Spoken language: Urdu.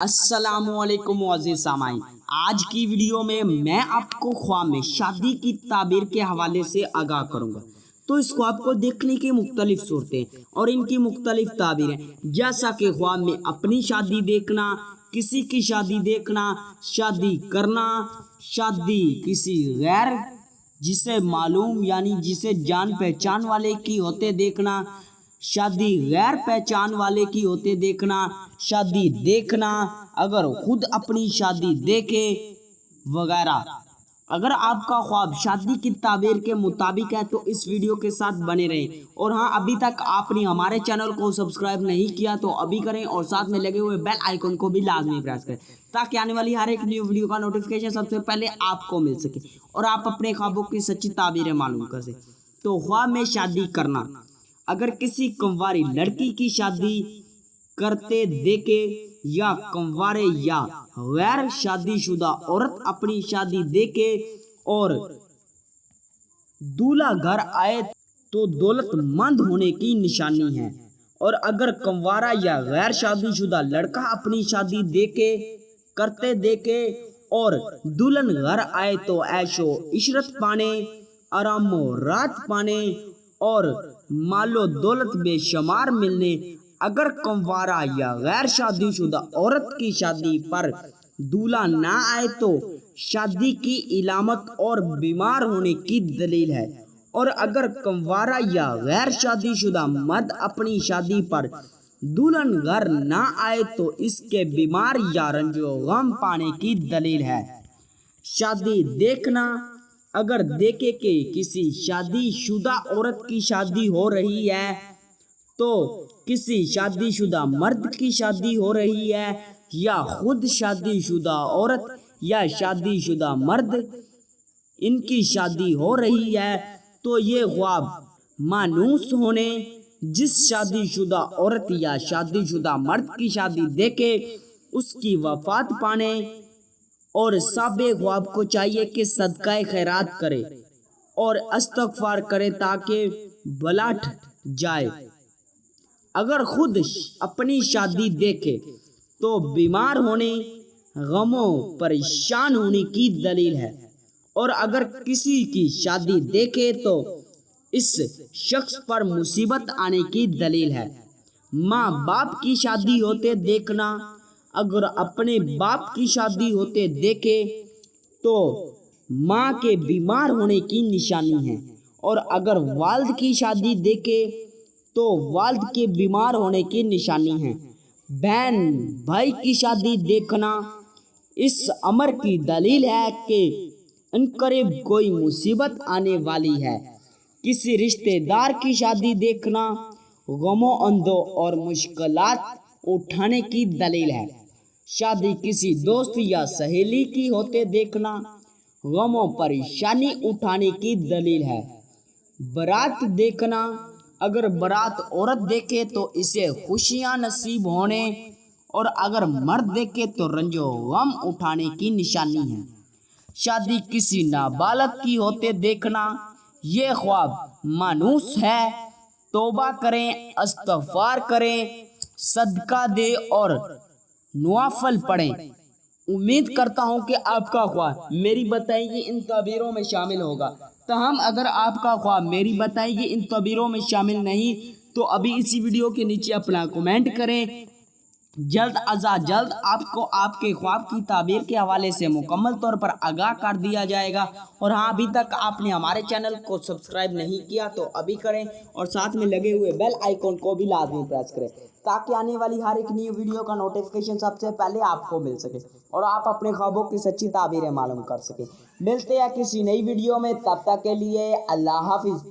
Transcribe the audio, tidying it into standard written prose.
السلام علیکم معزز سامعین، آج کی ویڈیو میں آپ کو خواب میں شادی کی تعبیر کے حوالے سے آگاہ کروں گا۔ تو اس خواب کو دیکھنے کی مختلف صورتیں اور ان کی مختلف تعبیریں، جیسا کہ خواب میں اپنی شادی دیکھنا، کسی کی شادی دیکھنا، شادی کرنا، شادی کسی غیر جسے معلوم یعنی جسے جان پہچان والے کی ہوتے دیکھنا، شادی غیر پہچان والے کی ہوتے دیکھنا، شادی دیکھنا، اگر خود اپنی شادی دیکھے وغیرہ۔ اگر آپ کا خواب شادی کی تعبیر کے مطابق ہے تو اس ویڈیو کے ساتھ بنے رہیں، اور ہاں ابھی تک آپ نے ہمارے چینل کو سبسکرائب نہیں کیا تو ابھی کریں، اور ساتھ میں لگے ہوئے بیل آئیکن کو بھی لازمی پریس کریں تاکہ آنے والی ہر ایک نیو ویڈیو کا نوٹیفیکیشن سب سے پہلے آپ کو مل سکے اور آپ اپنے خوابوں کی سچی تعبیریں معلوم کر سکیں۔ تو خواب میں شادی کرنا، اگر کسی کنواری لڑکی کی شادی کرتے دیکھے یا کنوارے یا غیر شادی شدہ عورت اپنی شادی دیکھے اور دولہا گھر آئے تو دولت مند ہونے کی نشانی ہے، اور اگر کنوارا یا غیر شادی شدہ لڑکا اپنی شادی کرتے دیکھے اور دلہن گھر آئے تو عیش و عشرت پانے، آرام و راحت پانے اور مال و دولت بے شمار ملنے۔ اگر کنوارا یا غیر شادی شدہ عورت کی شادی پر دولہا نہ آئے تو شادی کی علامت اور بیمار ہونے کی دلیل ہے، اور اگر کنوارا یا غیر شادی شدہ مرد اپنی شادی پر دلہن گھر نہ آئے تو اس کے بیمار یا رنج و غم پانے کی دلیل ہے۔ شادی دیکھنا، اگر دیکھے کہ کسی شادی شدہ عورت کی شادی ہو رہی ہے تو کسی شادی شدہ مرد کی شادی ہو رہی ہے، یا خود شادی شدہ عورت یا شادی شدہ مرد ان کی شادی ہو رہی ہے، تو یہ خواب مانوس ہونے، جس شادی شدہ عورت یا شادی شدہ مرد کی شادی دیکھے اس کی وفات پانے، اور صاحب خواب کو چاہیے کہ صدقہ خیرات کرے اور استغفار کرے تاکہ بلا ٹھ جائے۔ اگر خود اپنی شادی دیکھے تو بیمار ہونے، غم و پریشان ہونے کی دلیل ہے، اور اگر کسی کی شادی دیکھے تو اس شخص پر مصیبت آنے کی دلیل ہے۔ ماں باپ کی شادی ہوتے دیکھنا، اگر اپنے باپ کی شادی ہوتے دیکھے تو ماں کے بیمار ہونے کی نشانی ہے، اور اگر والد کی شادی دیکھے تو والد کے بیمار ہونے کی نشانی ہے۔ بہن بھائی کی شادی دیکھنا اس امر کی دلیل ہے کہ عنقریب کوئی مصیبت آنے والی ہے۔ کسی رشتہ دار کی شادی دیکھنا غم و اندو اور مشکلات اٹھانے کی دلیل ہے۔ شادی کسی دوست یا سہیلی کی ہوتے دیکھنا غم و پریشانی اٹھانے کی دلیل ہے۔ برات دیکھنا، اگر برات عورت دیکھے تو اسے خوشیاں نصیب ہونے، اور اگر مرد دیکھے تو رنج و غم اٹھانے کی نشانی ہے۔ شادی کسی نابالغ کی ہوتے دیکھنا، یہ خواب مانوس ہے۔ توبہ کریں، استغفار کریں، صدقہ دیں اور نوافل پڑھیں۔ امید کرتا ہوں کہ آپ کا خواب میری بتائی گئی ان تعبیروں میں شامل ہوگا۔ تاہم اگر آپ کا خواب میری بتائی گئی ان تعبیروں میں شامل نہیں تو ابھی اسی ویڈیو کے نیچے اپنا کمنٹ کریں۔ جلد از جلد آپ کو آپ کے خواب کی تعبیر کے حوالے سے مکمل طور پر آگاہ کر دیا جائے گا، اور ہاں ابھی تک آپ نے ہمارے چینل کو سبسکرائب نہیں کیا تو ابھی کریں، اور ساتھ میں لگے ہوئے بیل آئیکن کو بھی لازمی پریس کریں تاکہ آنے والی ہر ایک نیو ویڈیو کا نوٹیفیکیشن سب سے پہلے آپ کو مل سکے اور آپ اپنے خوابوں کی سچی تعبیریں معلوم کر سکیں۔ ملتے ہیں کسی نئی ویڈیو میں، تب تک کے لیے اللہ حافظ۔